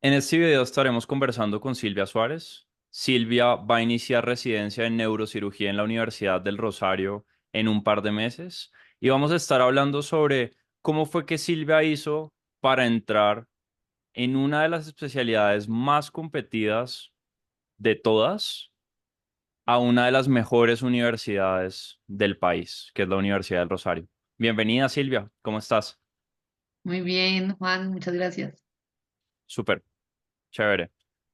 En este video estaremos conversando con Silvia Suárez. Silvia va a iniciar residencia en neurocirugía en la Universidad del Rosario en un par de meses y vamos a estar hablando sobre cómo fue que Silvia hizo para entrar en una de las especialidades más competidas de todas a una de las mejores universidades del país, que es la Universidad del Rosario. Bienvenida, Silvia, ¿cómo estás? Muy bien, Juan, muchas gracias. Súper. Chévere.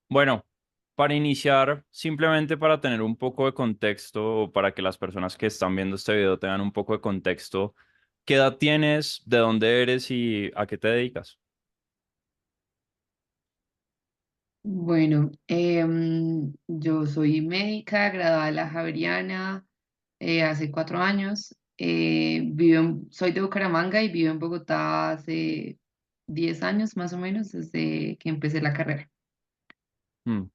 Bueno, para iniciar, simplemente para tener un poco de contexto, o para que las personas que están viendo este video tengan un poco de contexto, ¿qué edad tienes? ¿De dónde eres y a qué te dedicas? Bueno, yo soy médica, graduada de la Javeriana hace 4 años. Soy de Bucaramanga y vivo en Bogotá hace 10 años más o menos, desde que empecé la carrera. Hmm.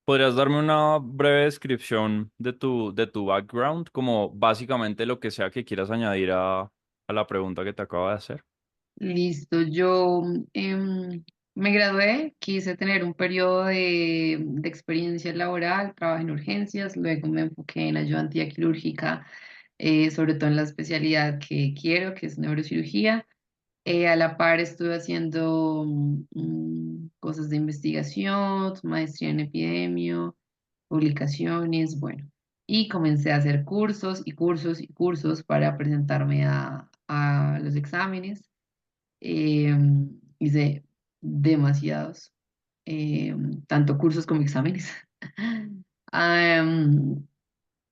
¿Podrías darme una breve descripción de tu background, como básicamente lo que sea que quieras añadir a la pregunta que te acabo de hacer? Listo, yo me gradué, quise tener un periodo de experiencia laboral, trabajé en urgencias, luego me enfoqué en ayudantía quirúrgica, sobre todo en la especialidad que quiero, que es neurocirugía. A la par estuve haciendo cosas de investigación, maestría en epidemio, publicaciones, bueno, y comencé a hacer cursos y cursos y cursos para presentarme a los exámenes. Hice demasiados, tanto cursos como exámenes. Am,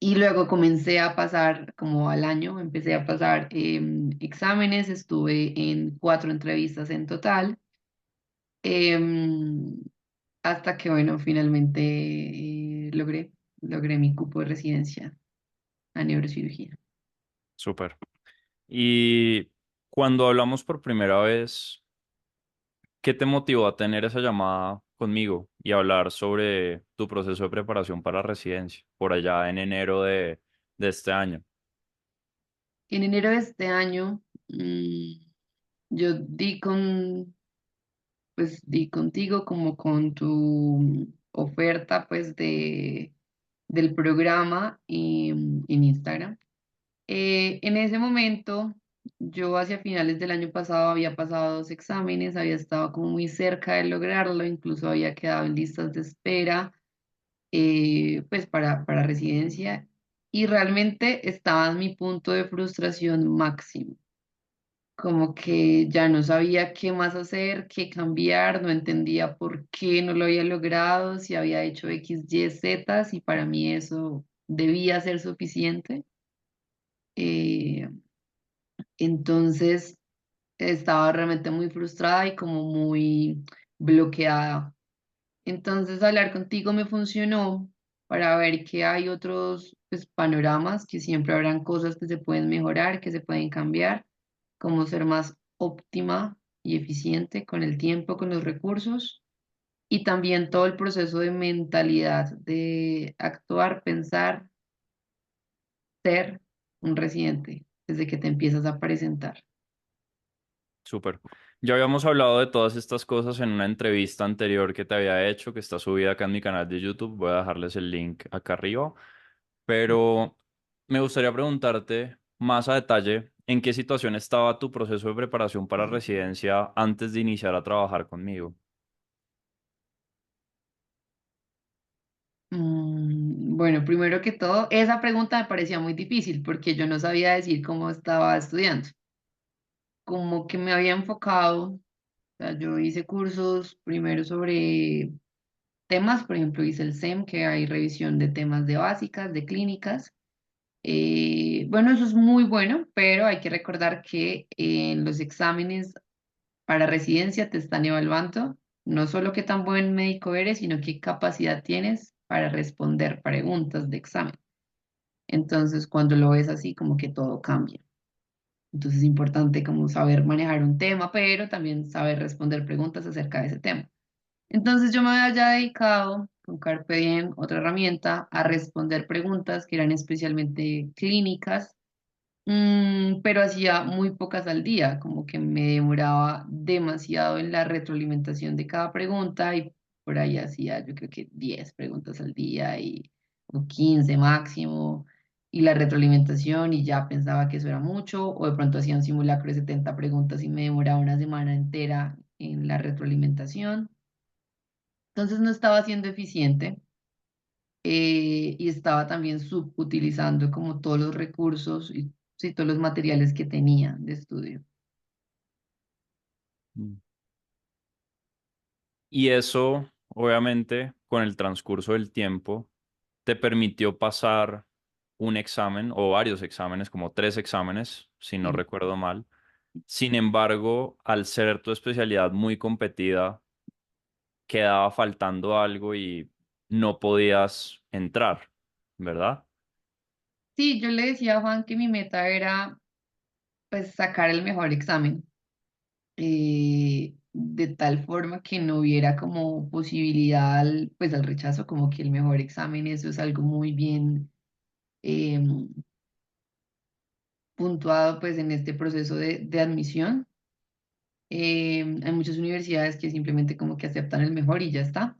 y luego comencé a pasar, como al año, empecé a pasar exámenes, estuve en 4 entrevistas en total, em, hasta que, bueno, finalmente logré mi cupo de residencia a neurocirugía. Súper. Y cuando hablamos por primera vez, ¿qué te motivó a tener esa llamada conmigo y hablar sobre tu proceso de preparación para residencia por allá en enero de este año? En enero de este año, yo di contigo como con tu oferta pues del programa en Instagram. En ese momento, yo hacia finales del año pasado había pasado 2 exámenes, había estado como muy cerca de lograrlo, incluso había quedado en listas de espera pues para residencia y realmente estaba en mi punto de frustración máximo, como que ya no sabía qué más hacer, qué cambiar, no entendía por qué no lo había logrado, si había hecho X, Y, Z, y para mí eso debía ser suficiente. Eh, entonces estaba realmente muy frustrada y como muy bloqueada. Entonces hablar contigo me funcionó para ver que hay otros pues, panoramas, que siempre habrán cosas que se pueden mejorar, que se pueden cambiar, cómo ser más óptima y eficiente con el tiempo, con los recursos y también todo el proceso de mentalidad, de actuar, pensar, ser un residente desde que te empiezas a presentar. Súper. Ya habíamos hablado de todas estas cosas en una entrevista anterior que te había hecho, que está subida acá en mi canal de YouTube. Voy a dejarles el link acá arriba. Pero me gustaría preguntarte más a detalle en qué situación estaba tu proceso de preparación para residencia antes de iniciar a trabajar conmigo. Bueno, primero que todo, esa pregunta me parecía muy difícil porque yo no sabía decir cómo estaba estudiando. Como que me había enfocado, o sea, yo hice cursos primero sobre temas, por ejemplo, hice el SEM, que hay revisión de temas de básicas, de clínicas. Bueno, eso es muy bueno, pero hay que recordar que en los exámenes para residencia te están evaluando no solo qué tan buen médico eres, sino qué capacidad tienes para responder preguntas de examen. Entonces, cuando lo ves así, como que todo cambia. Entonces, es importante como saber manejar un tema, pero también saber responder preguntas acerca de ese tema. Entonces, yo me había ya dedicado con Carpe Diem, otra herramienta, a responder preguntas que eran especialmente clínicas Pero hacía muy pocas al día, como que me demoraba demasiado en la retroalimentación de cada pregunta y por ahí hacía yo creo que 10 preguntas al día o 15 máximo y la retroalimentación y ya pensaba que eso era mucho o de pronto hacía un simulacro de 70 preguntas y me demoraba una semana entera en la retroalimentación. Entonces no estaba siendo eficiente y estaba también subutilizando como todos los recursos y sí, todos los materiales que tenía de estudio. Mm. Y eso, obviamente, con el transcurso del tiempo, te permitió pasar un examen o varios exámenes, como 3 exámenes, si no Sí, recuerdo mal. Sin embargo, al ser tu especialidad muy competida, quedaba faltando algo y no podías entrar, ¿verdad? sí, yo le decía a Juan que mi meta era pues sacar el mejor examen, de tal forma que no hubiera como posibilidad pues al rechazo, como que el mejor examen, eso es algo muy bien puntuado pues en este proceso de admisión. Hay muchas universidades que simplemente como que aceptan el mejor y ya está.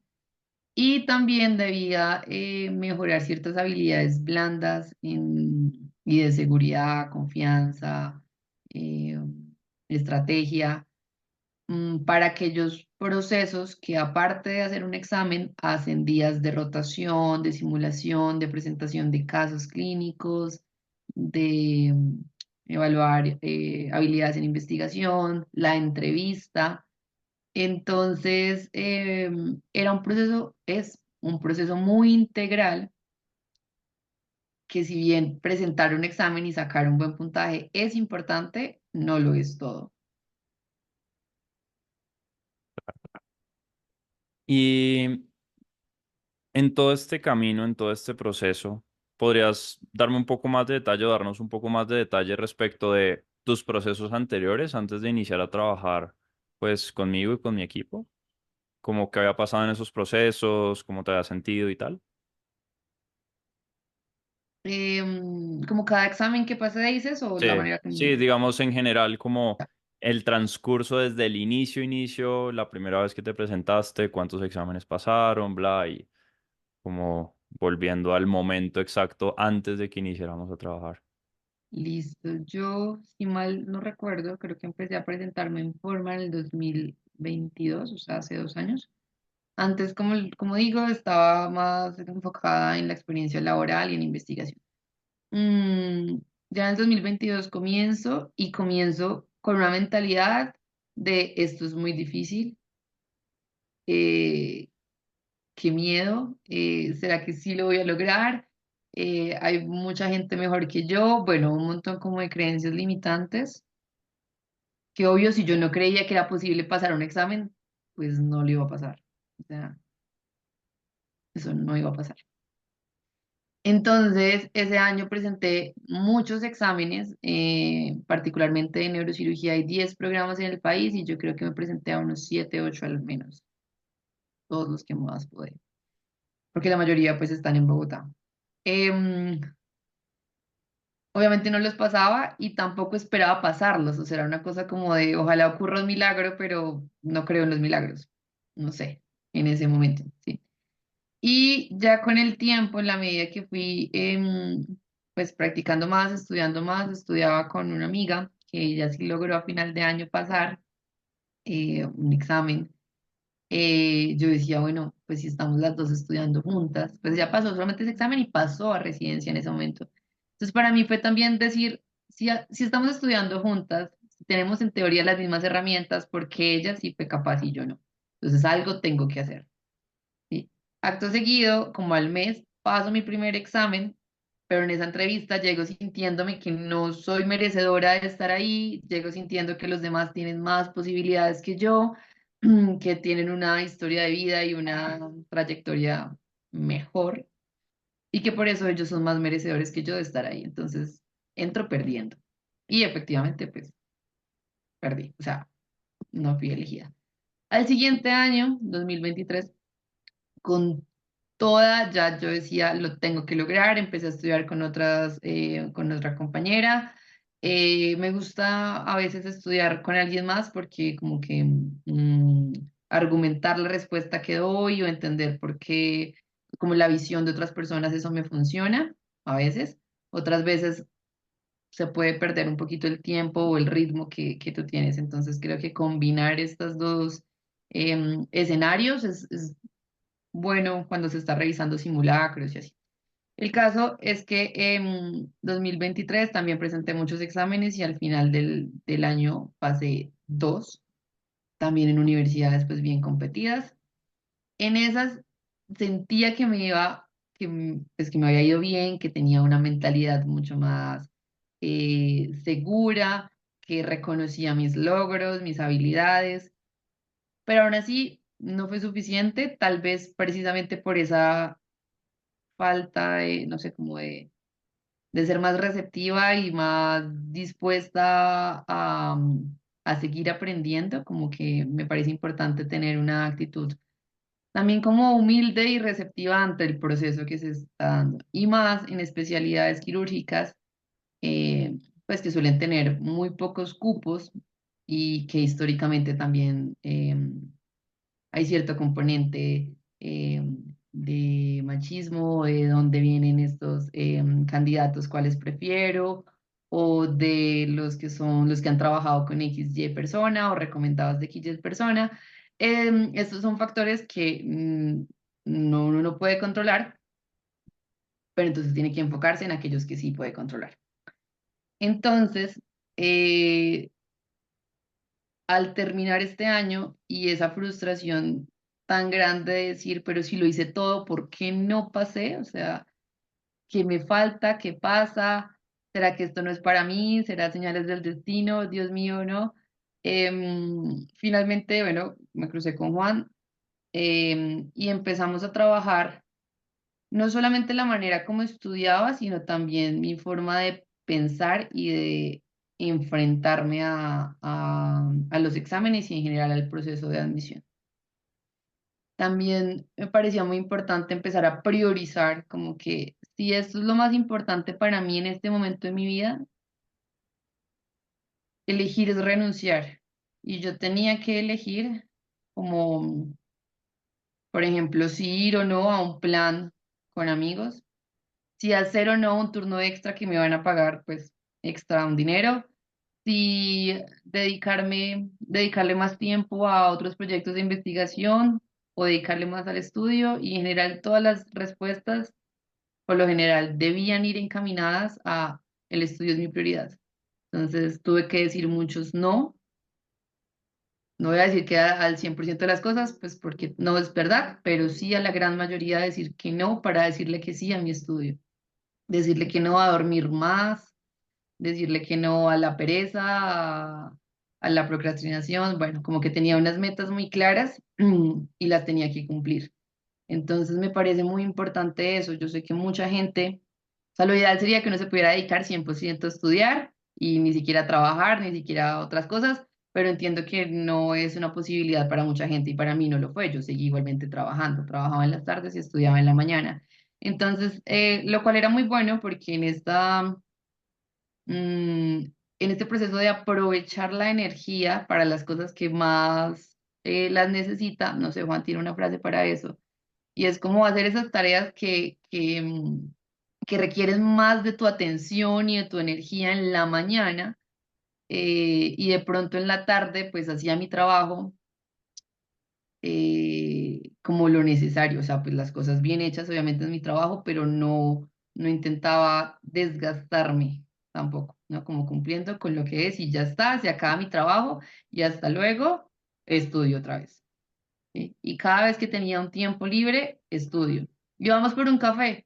Y también debía mejorar ciertas habilidades blandas y de seguridad, confianza, eh, estrategia, para aquellos procesos que aparte de hacer un examen, hacen días de rotación, de simulación, de presentación de casos clínicos, de evaluar habilidades en investigación, la entrevista. Entonces, era un proceso, es un proceso muy integral que si bien presentar un examen y sacar un buen puntaje es importante, no lo es todo. Y en todo este camino, en todo este proceso, ¿podrías darme un poco más de detalle o darnos un poco más de detalle respecto de tus procesos anteriores antes de iniciar a trabajar, pues, conmigo y con mi equipo? ¿Cómo qué había pasado en esos procesos? ¿Cómo te había sentido y tal? Como cada examen que pase, dices, o la Sí, manera que... sí, digamos en general como el transcurso desde el inicio, la primera vez que te presentaste, cuántos exámenes pasaron, bla, y como volviendo al momento exacto antes de que iniciáramos a trabajar. Listo. Yo, si mal no recuerdo, creo que empecé a presentarme en forma en el 2022, o sea, hace 2 años. Antes, como digo, estaba más enfocada en la experiencia laboral y en investigación. Mm, ya en el 2022 comienzo con una mentalidad de esto es muy difícil, eh, qué miedo, ¿será que sí lo voy a lograr? Hay mucha gente mejor que yo, bueno, un montón como de creencias limitantes, que obvio si yo no creía que era posible pasar un examen, pues no lo iba a pasar. O sea, eso no iba a pasar. Entonces, ese año presenté muchos exámenes, particularmente de neurocirugía. Hay 10 programas en el país y yo creo que me presenté a unos 7, 8 al menos, todos los que más pude, porque la mayoría pues están en Bogotá. Em, Obviamente no los pasaba y tampoco esperaba pasarlos, o sea, era una cosa como de ojalá ocurra un milagro, pero no creo en los milagros, no sé, en ese momento, sí. Y ya con el tiempo, en la medida que fui pues practicando más, estudiaba con una amiga que ella sí logró a final de año pasar un examen. Yo decía, bueno, pues si estamos las dos estudiando juntas, pues ya pasó solamente ese examen y pasó a residencia en ese momento. Entonces para mí fue también decir, si estamos estudiando juntas, si tenemos en teoría las mismas herramientas, porque ella sí fue capaz y yo no. Entonces algo tengo que hacer. ¿Sí? Acto seguido, como al mes, paso mi primer examen, pero en esa entrevista llego sintiéndome que no soy merecedora de estar ahí, llego sintiendo que los demás tienen más posibilidades que yo, que tienen una historia de vida y una trayectoria mejor, y que por eso ellos son más merecedores que yo de estar ahí. Entonces, entro perdiendo. Y efectivamente, pues, perdí, o sea, no fui elegida. Al siguiente año, 2023 con toda, ya yo decía, lo tengo que lograr, empecé a estudiar con otra compañera, Me gusta a veces estudiar con alguien más porque como que argumentar la respuesta que doy o entender por qué, como la visión de otras personas, eso me funciona a veces. Otras veces se puede perder un poquito el tiempo o el ritmo que tú tienes. Entonces creo que combinar estos dos escenarios es bueno cuando se está revisando simulacros y así. El caso es que en 2023 también presenté muchos exámenes y al final del año pasé dos, también en universidades pues bien competidas. En esas sentía que me iba, pues, que me había ido bien, que tenía una mentalidad mucho más segura, que reconocía mis logros, mis habilidades, pero aún así no fue suficiente, tal vez precisamente por esa falta de, no sé, como de ser más receptiva y más dispuesta a seguir aprendiendo, como que me parece importante tener una actitud también como humilde y receptiva ante el proceso que se está dando. Y más en especialidades quirúrgicas, pues que suelen tener muy pocos cupos y que históricamente también hay cierto componente de machismo, de dónde vienen estos candidatos, cuáles prefiero, o de los que son los que han trabajado con X y persona o recomendados de X y persona. Estos son factores que no, uno no puede controlar, pero entonces tiene que enfocarse en aquellos que sí puede controlar. Entonces, eh, al terminar este año y esa frustración tan grande de decir, pero si lo hice todo, ¿por qué no pasé? O sea, ¿qué me falta? ¿Qué pasa? ¿Será que esto no es para mí? ¿Será señales del destino? Dios mío, ¿no? Finalmente, bueno, me crucé con Juan y empezamos a trabajar no solamente la manera como estudiaba, sino también mi forma de pensar y de enfrentarme a los exámenes y en general al proceso de admisión. También me parecía muy importante empezar a priorizar, como que si esto es lo más importante para mí en este momento de mi vida, elegir es renunciar. Y yo tenía que elegir como, por ejemplo, si ir o no a un plan con amigos, si hacer o no un turno extra que me van a pagar, pues extra un dinero, si dedicarle más tiempo a otros proyectos de investigación o dedicarle más al estudio y en general todas las respuestas, por lo general, debían ir encaminadas a el estudio es mi prioridad. Entonces tuve que decir muchos no. No voy a decir que al 100% de las cosas, pues porque no es verdad, pero sí a la gran mayoría decir que no para decirle que sí a mi estudio, decirle que no a dormir más, decirle que no a la pereza, a la procrastinación, bueno, como que tenía unas metas muy claras y las tenía que cumplir. Entonces me parece muy importante eso. Yo sé que mucha gente, o sea, lo ideal sería que uno se pudiera dedicar 100% a estudiar y ni siquiera a trabajar, ni siquiera a otras cosas, pero entiendo que no es una posibilidad para mucha gente y para mí no lo fue. Yo seguí igualmente trabajando, trabajaba en las tardes y estudiaba en la mañana. Entonces, lo cual era muy bueno porque en este proceso de aprovechar la energía para las cosas que más las necesita, no sé, Juan tiene una frase para eso, y es como hacer esas tareas que requieren más de tu atención y de tu energía en la mañana, y de pronto en la tarde, pues hacía mi trabajo como lo necesario, o sea, pues las cosas bien hechas, obviamente es mi trabajo, pero no intentaba desgastarme tampoco, ¿no? Como cumpliendo con lo que es y ya está, se acaba mi trabajo y hasta luego estudio otra vez. ¿Sí? Y cada vez que tenía un tiempo libre, estudio. Y vamos por un café.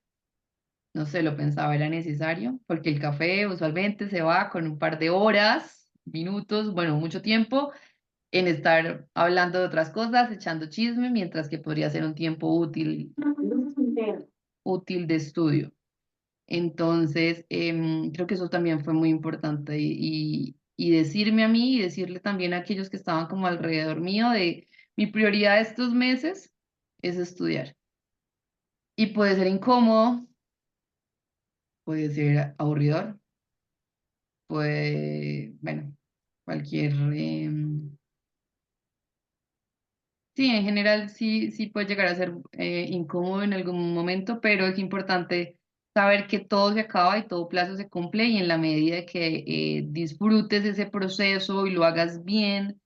No sé, lo pensaba, era necesario, porque el café usualmente se va con un par de horas, minutos, bueno, mucho tiempo en estar hablando de otras cosas, echando chisme, mientras que podría ser un tiempo útil de estudio. Entonces, creo que eso también fue muy importante y decirme a mí y decirle también a aquellos que estaban como alrededor mío de mi prioridad estos meses es estudiar. Y puede ser incómodo, puede ser aburridor, puede, bueno, cualquier, sí, en general sí, sí puede llegar a ser incómodo en algún momento, pero es importante saber que todo se acaba y todo plazo se cumple y en la medida que disfrutes ese proceso y lo hagas bien,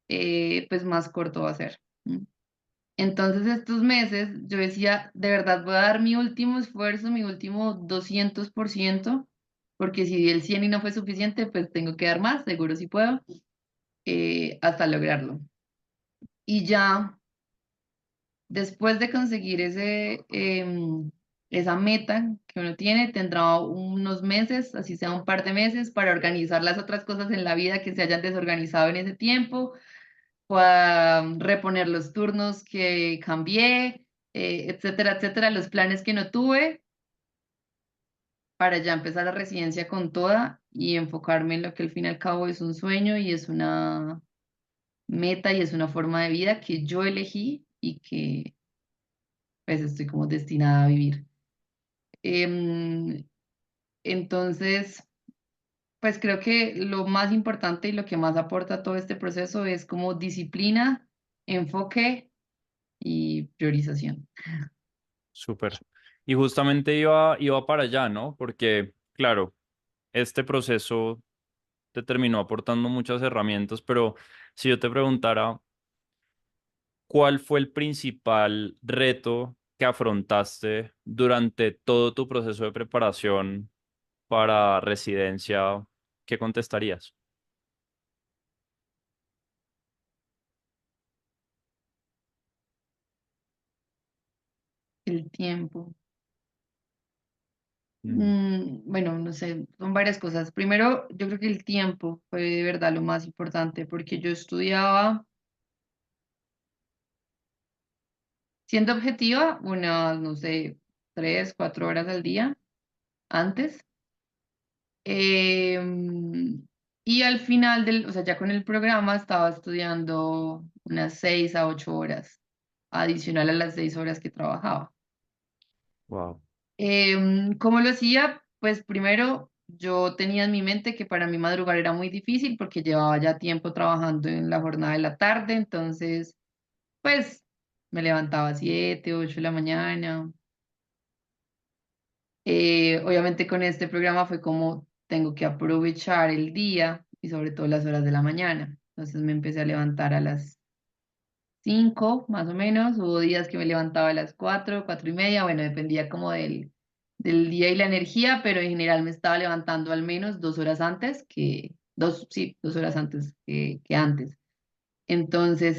pues más corto va a ser. ¿M? Entonces estos meses yo decía, de verdad voy a dar mi último esfuerzo, mi último 200%, porque si di el 100 y no fue suficiente, pues tengo que dar más, seguro si puedo, hasta lograrlo. Y ya después de conseguir esa meta que uno tiene, tendrá unos meses, así sea un par de meses, para organizar las otras cosas en la vida que se hayan desorganizado en ese tiempo, para reponer los turnos que cambié, etcétera, etcétera, los planes que no tuve, para ya empezar la residencia con toda y enfocarme en lo que al fin y al cabo es un sueño y es una meta y es una forma de vida que yo elegí y que pues estoy como destinada a vivir. Em, entonces, pues creo que lo más importante y lo que más aporta a todo este proceso es como disciplina, enfoque y priorización. Súper. Y justamente iba para allá, ¿no? Porque, claro, este proceso te terminó aportando muchas herramientas, pero si yo te preguntara, ¿cuál fue el principal reto que afrontaste durante todo tu proceso de preparación para residencia? ¿Qué contestarías? El tiempo. Mm, Bueno, no sé, son varias cosas. Primero, yo creo que el tiempo fue de verdad lo más importante porque yo estudiaba, siendo objetiva, unas, no sé, 3, 4 horas al día antes. Y al final o sea, ya con el programa estaba estudiando unas 6 a 8 horas, adicional a las 6 horas que trabajaba. wow, ¿Cómo lo hacía? Pues primero yo tenía en mi mente que para mí madrugar era muy difícil porque llevaba ya tiempo trabajando en la jornada de la tarde, entonces pues me levantaba a 7, 8 de la mañana. Obviamente con este programa fue como tengo que aprovechar el día y sobre todo las horas de la mañana. Entonces me empecé a levantar a las 5 más o menos. Hubo días que me levantaba a las 4, 4:30. Bueno, dependía como del día y la energía, pero en general me estaba levantando al menos 2 horas antes sí, 2 horas antes que antes. Entonces,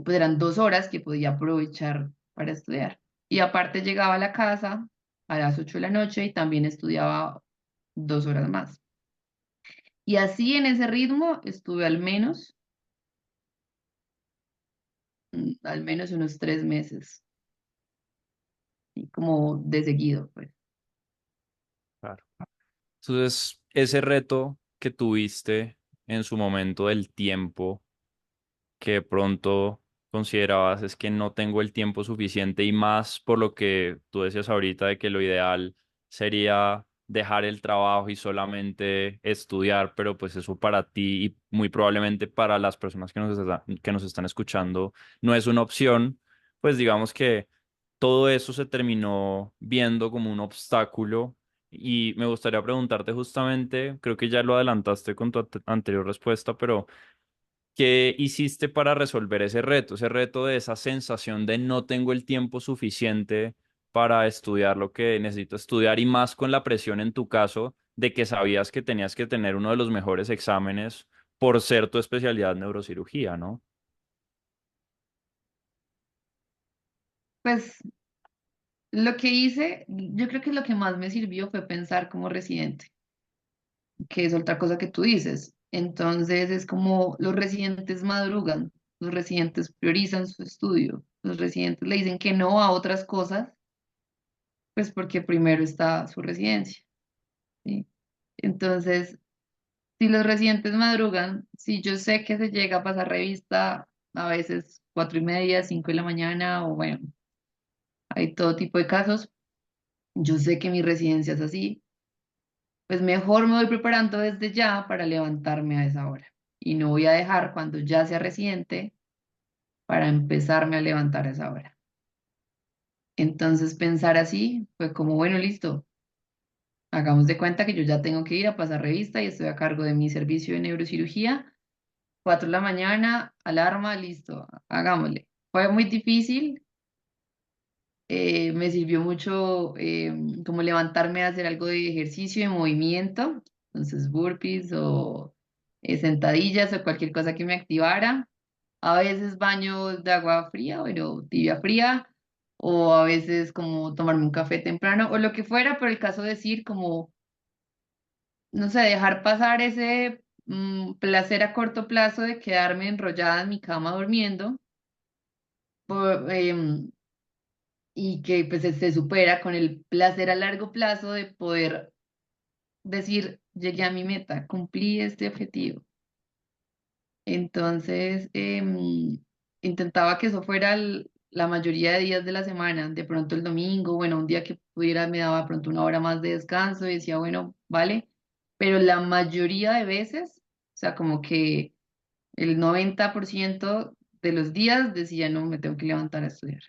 pues eran 2 horas que podía aprovechar para estudiar. Y aparte llegaba a la casa a las 8 de la noche y también estudiaba 2 horas más. Y así en ese ritmo estuve al menos unos 3 meses, y como de seguido, pues. claro. Entonces, ese reto que tuviste en su momento del tiempo, que de pronto considerabas es que no tengo el tiempo suficiente y más por lo que tú decías ahorita de que lo ideal sería dejar el trabajo y solamente estudiar, pero pues eso para ti y muy probablemente para las personas que nos están escuchando no es una opción, pues digamos que todo eso se terminó viendo como un obstáculo. Y me gustaría preguntarte justamente, creo que ya lo adelantaste con tu anterior respuesta, pero ¿qué hiciste para resolver ese reto de esa sensación de no tengo el tiempo suficiente para estudiar lo que necesito estudiar y más con la presión en tu caso de que sabías que tenías que tener uno de los mejores exámenes por ser tu especialidad neurocirugía, ¿no? Pues lo que hice, yo creo que lo que más me sirvió fue pensar como residente, que es otra cosa que tú dices. Entonces es como los residentes madrugan, los residentes priorizan su estudio, los residentes le dicen que no a otras cosas, pues porque primero está su residencia, ¿sí? Entonces, si los residentes madrugan, si yo sé que se llega a pasar revista a veces 4:30, 5 de la mañana, o bueno, hay todo tipo de casos, yo sé que mi residencia es así, pues mejor me voy preparando desde ya para levantarme a esa hora. Y no voy a dejar cuando ya sea residente para empezarme a levantar a esa hora. Entonces pensar así fue como, bueno, listo, hagamos de cuenta que yo ya tengo que ir a pasar revista y estoy a cargo de mi servicio de neurocirugía. 4 de la mañana, alarma, listo, hagámosle. Fue muy difícil, me sirvió mucho como levantarme a hacer algo de ejercicio, de movimiento, entonces burpees o sentadillas o cualquier cosa que me activara. A veces baño de agua fría, pero tibia fría, o a veces como tomarme un café temprano o lo que fuera, pero el caso de decir como, no sé, dejar pasar ese placer a corto plazo de quedarme enrollada en mi cama durmiendo. por- em, y que pues se supera con el placer a largo plazo de poder decir, llegué a mi meta, cumplí este objetivo. Entonces, intentaba que eso fuera la mayoría de días de la semana, de pronto el domingo, bueno, un día que pudiera me daba pronto una hora más de descanso y decía, bueno, vale, pero la mayoría de veces, o sea, como que el 90% de los días decía, no, me tengo que levantar a estudiar.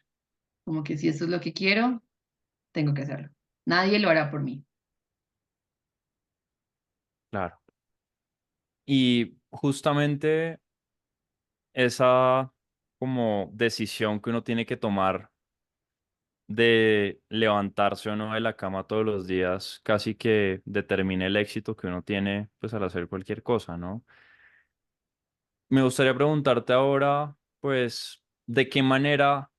Como que si eso es lo que quiero, tengo que hacerlo. Nadie lo hará por mí. Claro. Y justamente esa como decisión que uno tiene que tomar de levantarse o no de la cama todos los días casi que determina el éxito que uno tiene pues al hacer cualquier cosa, ¿no? Me gustaría preguntarte ahora, pues, ¿de qué manera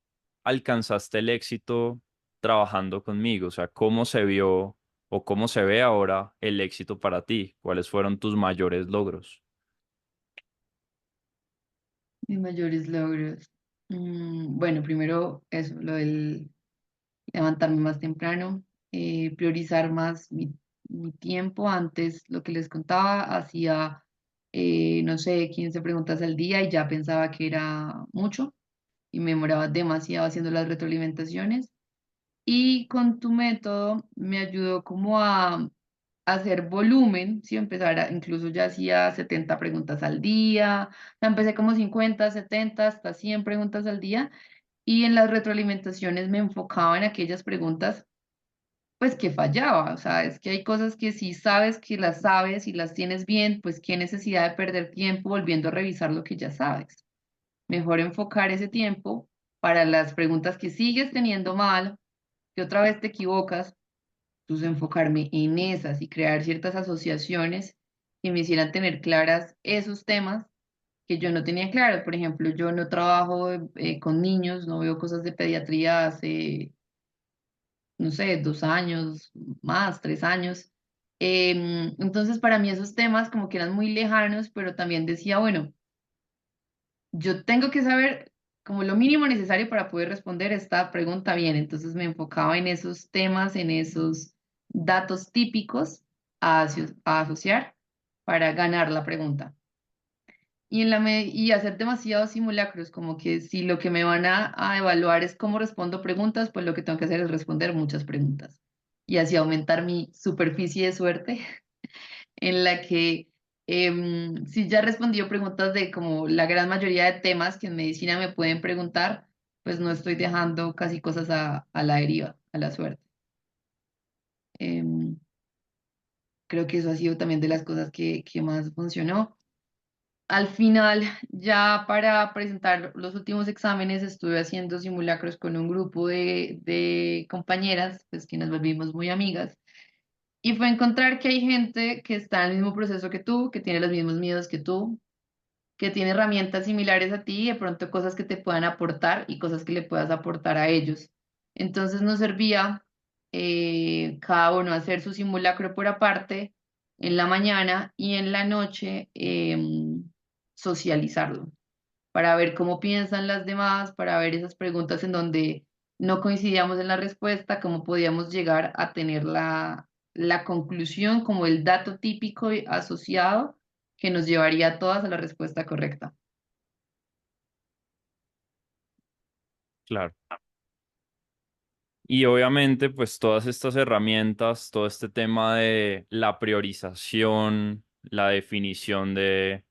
alcanzaste el éxito trabajando conmigo? O sea, ¿cómo se vio o cómo se ve ahora el éxito para ti? ¿Cuáles fueron tus mayores logros? Mis mayores logros. Bueno, primero eso, lo del levantarme más temprano, priorizar más mi tiempo. Antes, lo que les contaba, hacía, no sé, 15 preguntas al día y ya pensaba que era mucho y me demoraba demasiado haciendo las retroalimentaciones. Y con tu método me ayudó como a hacer volumen, si empezar incluso ya hacía 70 preguntas al día, o sea, empecé como 50 70 hasta 100 preguntas al día y en las retroalimentaciones me enfocaba en aquellas preguntas pues que fallaba, o sea, es que hay cosas que si sabes que las sabes y las tienes bien, pues qué necesidad de perder tiempo volviendo a revisar lo que ya sabes. Mejor enfocar ese tiempo para las preguntas que sigues teniendo mal, que otra vez te equivocas. Entonces, enfocarme en esas y crear ciertas asociaciones que me hicieran tener claras esos temas que yo no tenía claros. Por ejemplo, yo no trabajo con niños, no veo cosas de pediatría hace, no sé, 2 años, más, 3 años. Entonces, para mí esos temas como que eran muy lejanos, pero también decía, bueno, yo tengo que saber como lo mínimo necesario para poder responder esta pregunta bien. Entonces me enfocaba en esos temas, en esos datos típicos a asociar para ganar la pregunta. Y hacer demasiados simulacros, como que si lo que me van a evaluar es cómo respondo preguntas, pues lo que tengo que hacer es responder muchas preguntas. Y así aumentar mi superficie de suerte en la que si ya respondió preguntas de como la gran mayoría de temas que en medicina me pueden preguntar, pues no estoy dejando casi cosas a la deriva, a la suerte. Em, Creo que eso ha sido también de las cosas que más funcionó. Al final, ya para presentar los últimos exámenes, estuve haciendo simulacros con un grupo de compañeras, pues que nos volvimos muy amigas. Y fue encontrar que hay gente que está en el mismo proceso que tú, que tiene los mismos miedos que tú, que tiene herramientas similares a ti y de pronto cosas que te puedan aportar y cosas que le puedas aportar a ellos. Entonces nos servía cada uno hacer su simulacro por aparte en la mañana y en la noche socializarlo para ver cómo piensan las demás, para ver esas preguntas en donde no coincidíamos en la respuesta, cómo podíamos llegar a tener la conclusión como el dato típico y asociado que nos llevaría a todas a la respuesta correcta. Claro. Y obviamente, pues todas estas herramientas, todo este tema de la priorización, la definición de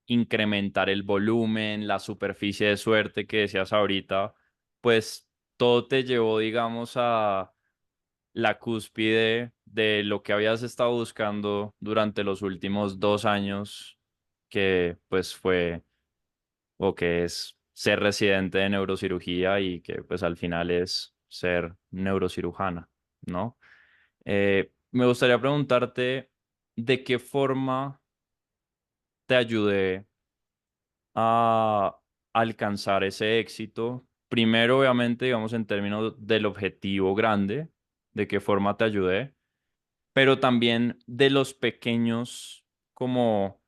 incrementar el volumen, la superficie de suerte que decías ahorita, pues todo te llevó, digamos, a la cúspide de lo que habías estado buscando durante los últimos 2 años, que pues fue o que es ser residente de neurocirugía y que pues al final es ser neurocirujana, ¿no? Me gustaría preguntarte de qué forma te ayudé a alcanzar ese éxito. Primero, obviamente, digamos, en términos del objetivo grande, de qué forma te ayudé, pero también de los pequeños como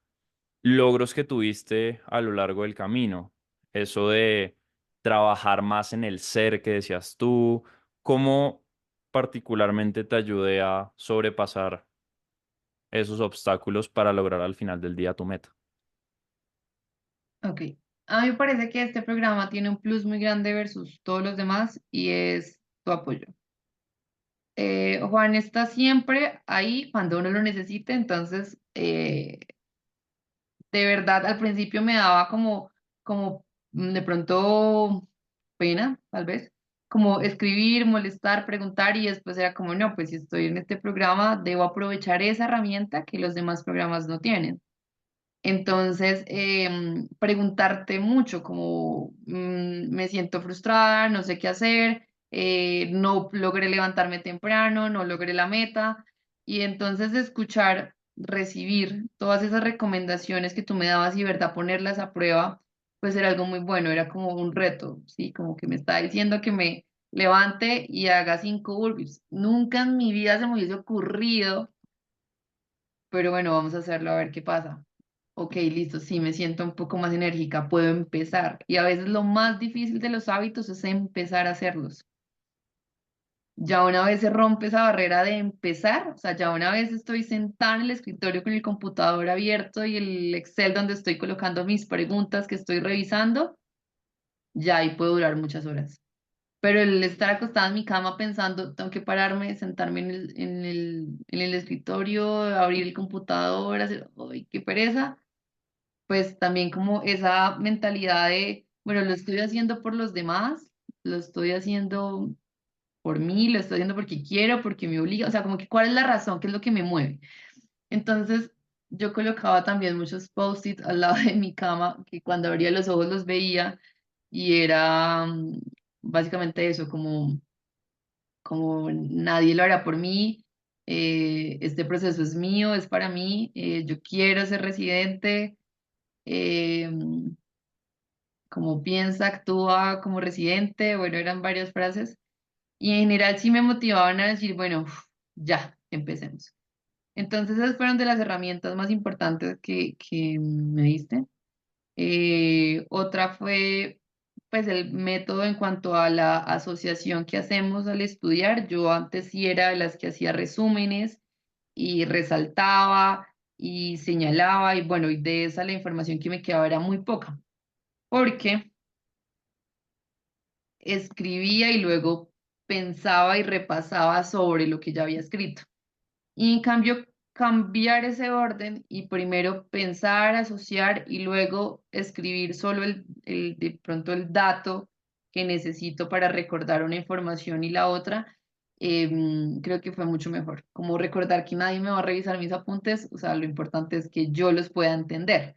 logros que tuviste a lo largo del camino. Eso de trabajar más en el ser que decías tú, cómo particularmente te ayudé a sobrepasar esos obstáculos para lograr al final del día tu meta. Ok. A mí me parece que este programa tiene un plus muy grande versus todos los demás y es tu apoyo. Juan está siempre ahí cuando uno lo necesite, entonces de verdad al principio me daba como de pronto pena, tal vez, como escribir, molestar, preguntar y después era como, no, pues si estoy en este programa, debo aprovechar esa herramienta que los demás programas no tienen. Entonces, preguntarte mucho, como me siento frustrada, no sé qué hacer, no logré levantarme temprano, no logré la meta, y entonces escuchar, recibir todas esas recomendaciones que tú me dabas y, verdad, ponerlas a prueba, pues era algo muy bueno, era como un reto, ¿sí? Como que me está diciendo que me levante y haga 5 burpees. Nunca en mi vida se me hubiese ocurrido, pero bueno, vamos a hacerlo a ver qué pasa. Ok, listo, sí, me siento un poco más enérgica, puedo empezar. Y a veces lo más difícil de los hábitos es empezar a hacerlos. Ya una vez se rompe esa barrera de empezar, o sea, ya una vez estoy sentada en el escritorio con el computador abierto y el Excel donde estoy colocando mis preguntas que estoy revisando, ya ahí puedo durar muchas horas. Pero el estar acostada en mi cama pensando, tengo que pararme, sentarme en el escritorio, abrir el computador, hacer, ¡ay, qué pereza! Pues también como esa mentalidad de, bueno, lo estoy haciendo por los demás, lo estoy haciendo por mí, lo estoy haciendo porque quiero, porque me obliga, o sea, como que cuál es la razón, qué es lo que me mueve. Entonces, yo colocaba también muchos post-its al lado de mi cama, que cuando abría los ojos los veía y era básicamente eso, como nadie lo hará por mí, este proceso es mío, es para mí, yo quiero ser residente. eh, como piensa, actúa como residente, bueno, eran varias frases, y en general sí me motivaban a decir, bueno, ya, empecemos. Entonces esas fueron de las herramientas más importantes que me diste. Otra fue, pues, el método en cuanto a la asociación que hacemos al estudiar. Yo antes sí era de las que hacía resúmenes y resaltaba y señalaba, y bueno, y de esa la información que me quedaba era muy poca, porque escribía y luego pensaba y repasaba sobre lo que ya había escrito. Y en cambio, cambiar ese orden y primero pensar, asociar y luego escribir solo de pronto el dato que necesito para recordar una información y la otra, creo que fue mucho mejor. Como recordar que nadie me va a revisar mis apuntes, o sea, lo importante es que yo los pueda entender,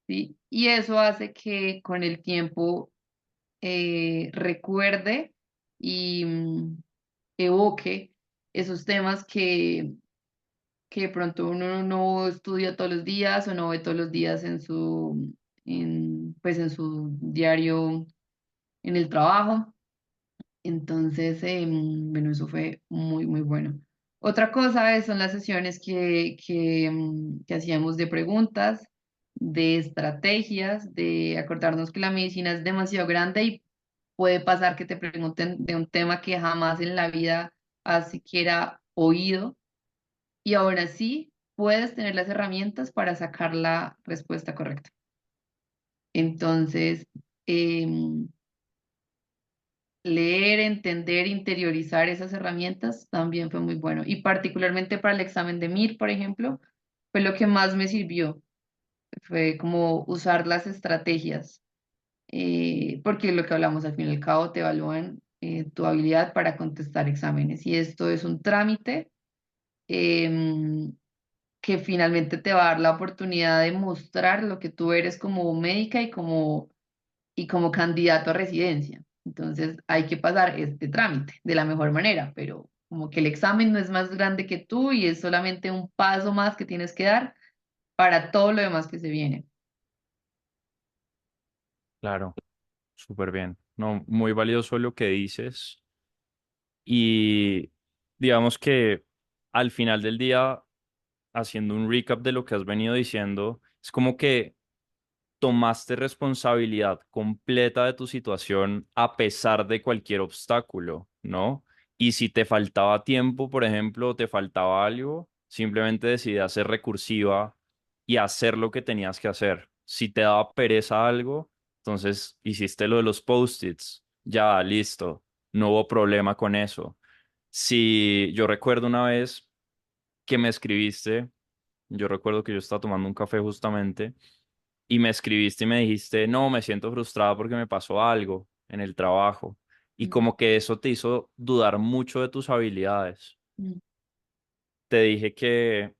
¿sí? Y eso hace que con el tiempo recuerde y evoque esos temas que de pronto uno no estudia todos los días o no ve todos los días pues en su diario en el trabajo. Entonces, bueno, eso fue muy, muy bueno. Otra cosa son las sesiones que hacíamos de preguntas, de estrategias, de acordarnos que la medicina es demasiado grande y puede pasar que te pregunten de un tema que jamás en la vida has siquiera oído y aún así puedes tener las herramientas para sacar la respuesta correcta. Entonces, em, leer, entender, interiorizar esas herramientas también fue muy bueno. Y particularmente para el examen de MIR, por ejemplo, fue lo que más me sirvió, fue como usar las estrategias, porque lo que hablamos al fin y al cabo te evalúan tu habilidad para contestar exámenes. Y esto es un trámite em, que finalmente te va a dar la oportunidad de mostrar lo que tú eres como médica y como candidato a residencia. Entonces hay que pasar este trámite de la mejor manera, pero como que el examen no es más grande que tú y es solamente un paso más que tienes que dar para todo lo demás que se viene. Claro, súper bien. No, muy valioso lo que dices. Y digamos que al final del día, haciendo un recap de lo que has venido diciendo, es como que tomaste responsabilidad completa de tu situación a pesar de cualquier obstáculo, ¿no? Y si te faltaba tiempo, por ejemplo, o te faltaba algo, simplemente decidías ser recursiva y hacer lo que tenías que hacer. Si te daba pereza algo, entonces hiciste lo de los post-its, ya, listo, no hubo problema con eso. Si yo recuerdo una vez que me escribiste, yo recuerdo que yo estaba tomando un café justamente y me escribiste y me dijiste, no, me siento frustrada porque me pasó algo en el trabajo. Y Mm, como que eso te hizo dudar mucho de tus habilidades. mm. Te dije que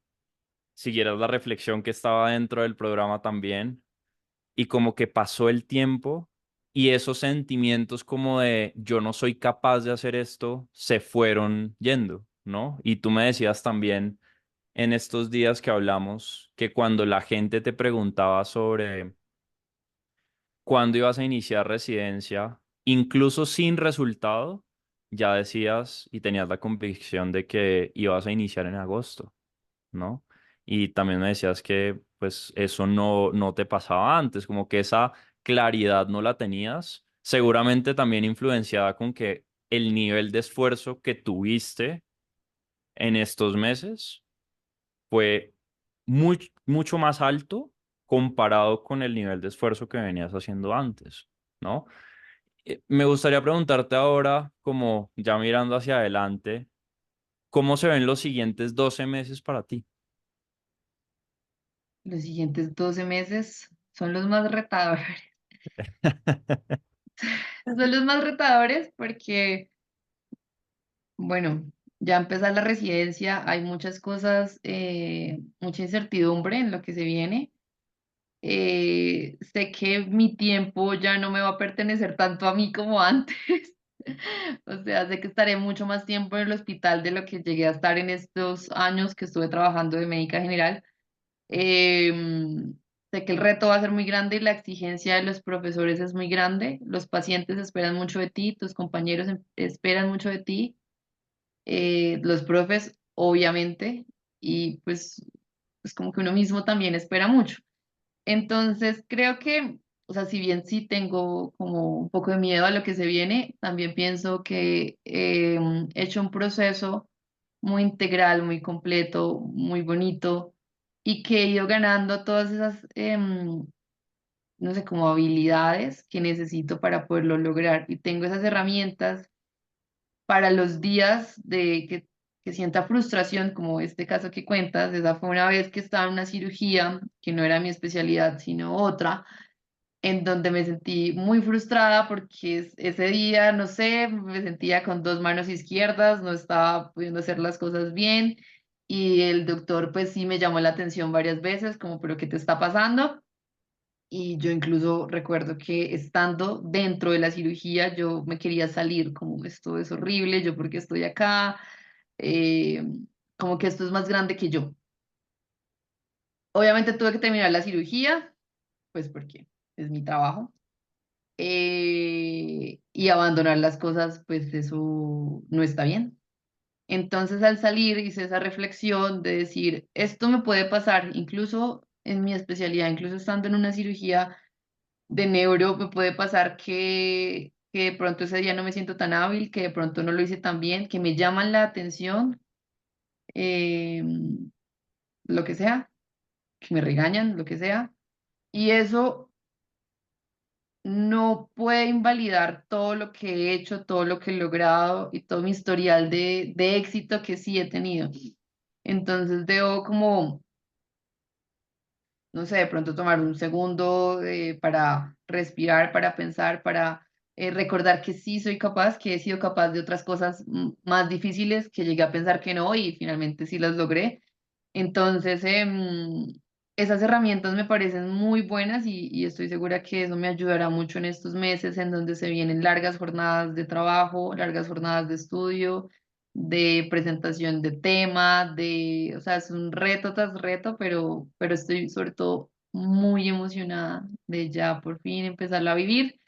siguieras la reflexión que estaba dentro del programa también. Y como que pasó el tiempo y esos sentimientos como de yo no soy capaz de hacer esto se fueron yendo, ¿no? Y tú me decías también en estos días que hablamos que cuando la gente te preguntaba sobre cuándo ibas a iniciar residencia, incluso sin resultado, ya decías y tenías la convicción de que ibas a iniciar en agosto, ¿no? Y también me decías que pues eso no te pasaba antes, como que esa claridad no la tenías, seguramente también influenciada con que el nivel de esfuerzo que tuviste en estos meses fue mucho más alto comparado con el nivel de esfuerzo que venías haciendo antes, ¿no? Me gustaría preguntarte ahora, como ya mirando hacia adelante, ¿cómo se ven los siguientes 12 meses para ti? Los siguientes 12 meses son los más retadores. Son los más retadores porque, bueno, ya empezar la residencia, hay muchas cosas, mucha incertidumbre en lo que se viene. Sé que mi tiempo ya no me va a pertenecer tanto a mí como antes. O sea, sé que estaré mucho más tiempo en el hospital de lo que llegué a estar en estos años que estuve trabajando de médica general. Sé que el reto va a ser muy grande y la exigencia de los profesores es muy grande. Los pacientes esperan mucho de ti, tus compañeros esperan mucho de ti, los profes, obviamente, y pues es como que uno mismo también espera mucho. Entonces, creo que, o sea, si bien sí tengo como un poco de miedo a lo que se viene, también pienso que he hecho un proceso muy integral, muy completo, muy bonito y que he ido ganando todas esas, no sé, como habilidades que necesito para poderlo lograr. Y tengo esas herramientas para los días que sienta frustración, como este caso que cuentas. Esa fue una vez que estaba en una cirugía que no era mi especialidad, sino otra en donde me sentí muy frustrada porque ese día, no sé, me sentía con dos manos izquierdas, no estaba pudiendo hacer las cosas bien y el doctor pues sí me llamó la atención varias veces, como, pero ¿qué te está pasando? Y yo incluso recuerdo que estando dentro de la cirugía yo me quería salir, como esto es horrible, yo porque estoy acá. Eh, como que esto es más grande que yo. Obviamente tuve que terminar la cirugía, pues porque es mi trabajo. Y abandonar las cosas, pues eso no está bien. Entonces al salir hice esa reflexión de decir, esto me puede pasar, incluso en mi especialidad, incluso estando en una cirugía de neuro, me puede pasar que de pronto ese día no me siento tan hábil, que de pronto no lo hice tan bien, que me llaman la atención, eh, lo que sea, que me regañan, lo que sea. Y eso no puede invalidar todo lo que he hecho, todo lo que he logrado y todo mi historial de éxito que sí he tenido. Entonces debo como, no sé, de pronto tomar un segundo para respirar, para pensar, para recordar que sí soy capaz, que he sido capaz de otras cosas más difíciles que llegué a pensar que no y finalmente sí las logré. Entonces, esas herramientas me parecen muy buenas y estoy segura que eso me ayudará mucho en estos meses en donde se vienen largas jornadas de trabajo, largas jornadas de estudio, de presentación de tema, o sea, es un reto tras reto, pero estoy sobre todo muy emocionada de ya por fin empezarlo a vivir.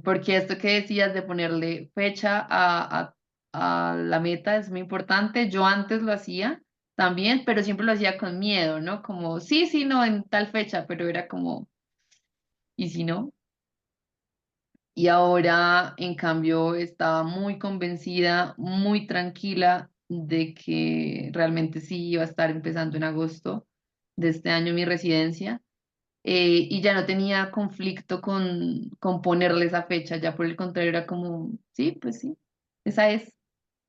Porque esto que decías de ponerle fecha a la meta es muy importante. Yo antes lo hacía también, pero siempre lo hacía con miedo, ¿no? Como, sí, sí, no, en tal fecha, pero era como, ¿y si no? Y ahora, en cambio, estaba muy convencida, muy tranquila de que realmente sí iba a estar empezando en agosto de este año mi residencia. Y ya no tenía conflicto con ponerle esa fecha, ya por el contrario era como, sí, pues sí, esa es,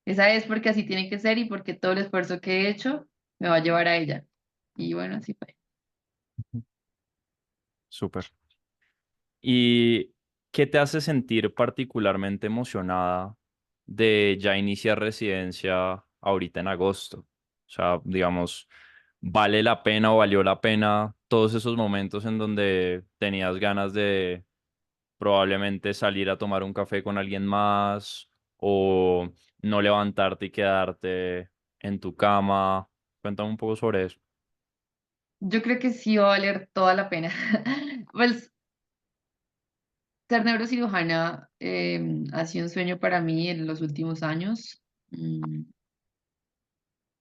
esa es porque así tiene que ser y porque todo el esfuerzo que he hecho me va a llevar a ella. Y bueno, así fue. Súper. ¿Y qué te hace sentir particularmente emocionada de ya iniciar residencia ahorita en agosto? O sea, digamos, ¿vale la pena o valió la pena todos esos momentos en donde tenías ganas de probablemente salir a tomar un café con alguien más o no levantarte y quedarte en tu cama? Cuéntame un poco sobre eso. Yo creo que sí va a valer toda la pena. Pues ser neurocirujana ha sido un sueño para mí en los últimos años. Mm,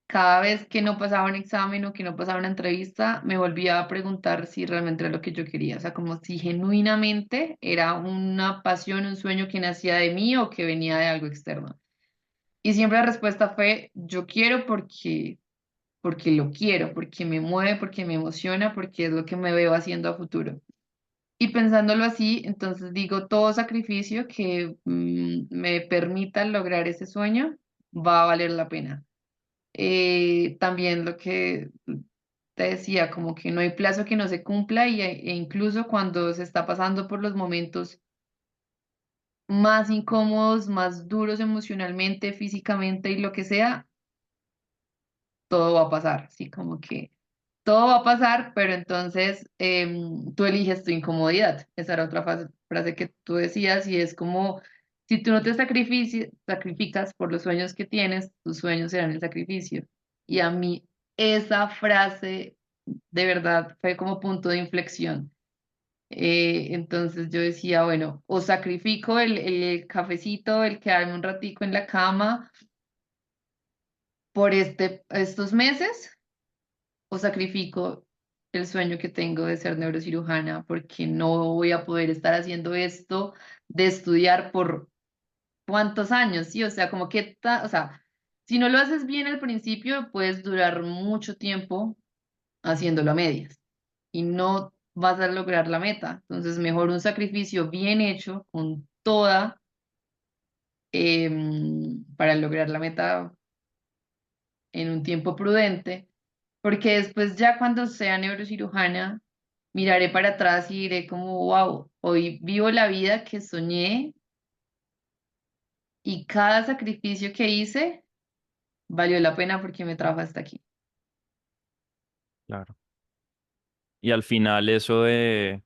Cada vez que no pasaba un examen o que no pasaba una entrevista, me volvía a preguntar si realmente era lo que yo quería, o sea, como si genuinamente era una pasión, un sueño que nacía de mí o que venía de algo externo. Y siempre la respuesta fue, yo quiero porque lo quiero, porque me mueve, porque me emociona, porque es lo que me veo haciendo a futuro. Y pensándolo así, entonces digo, todo sacrificio que me permita lograr ese sueño va a valer la pena. También lo que te decía, como que no hay plazo que no se cumpla e incluso cuando se está pasando por los momentos más incómodos, más duros emocionalmente, físicamente y lo que sea, todo va a pasar, ¿sí? Como que todo va a pasar, pero entonces tú eliges tu incomodidad. Esa era otra frase que tú decías y es como, si tú no te sacrificas por los sueños que tienes, tus sueños serán el sacrificio. Y a mí esa frase de verdad fue como punto de inflexión. Entonces yo decía, bueno, o sacrifico el cafecito, el quedarme un ratico en la cama por estos meses o sacrifico el sueño que tengo de ser neurocirujana porque no voy a poder estar haciendo esto de estudiar por cuántos años, ¿sí? O sea, como que, o sea, si no lo haces bien al principio, puedes durar mucho tiempo haciéndolo a medias y no vas a lograr la meta. Entonces, mejor un sacrificio bien hecho con toda para lograr la meta en un tiempo prudente, porque después ya cuando sea neurocirujana, miraré para atrás y diré como, wow, hoy vivo la vida que soñé y cada sacrificio que hice valió la pena porque me trajo hasta aquí. Claro. Y al final eso de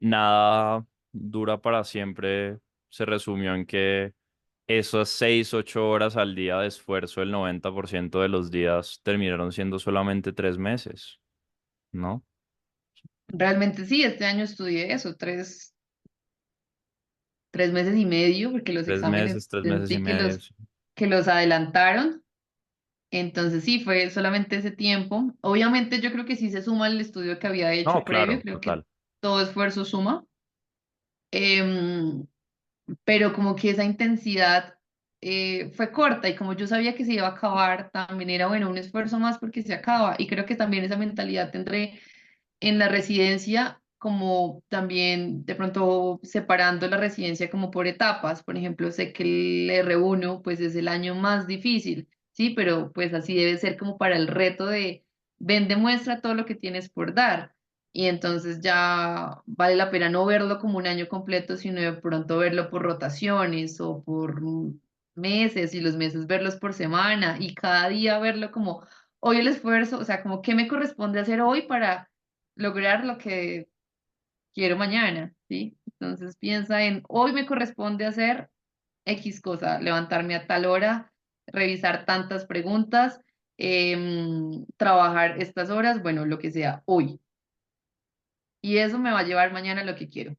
nada dura para siempre se resumió en que esas 6, 8 horas al día de esfuerzo, el 90% de los días terminaron siendo solamente 3 meses, ¿no? Realmente sí, este año estudié eso, 3 meses y medio, porque los Tres exámenes meses, tres meses y sentí medio. Sí. que los adelantaron. Entonces sí, fue solamente ese tiempo. Obviamente yo creo que sí se suma el estudio que había No, hecho previo, claro, creo que total. todo esfuerzo suma. Em, pero como que esa intensidad fue corta y como yo sabía que se iba a acabar, también era bueno un esfuerzo más porque se acaba y creo que también esa mentalidad tendré en la residencia como también de pronto separando la residencia como por etapas. Por ejemplo, sé que el R1 pues es el año más difícil, ¿sí? Pero pues así debe ser como para el reto de ven, demuestra todo lo que tienes por dar. Y entonces ya vale la pena no verlo como un año completo, sino de pronto verlo por rotaciones o por meses y los meses verlos por semana y cada día verlo como hoy el esfuerzo, o sea, como qué me corresponde hacer hoy para lograr lo que quiero mañana, ¿sí? Entonces piensa en hoy me corresponde hacer X cosa, levantarme a tal hora, revisar tantas preguntas, trabajar estas horas, bueno, lo que sea, hoy. Y eso me va a llevar mañana a lo que quiero.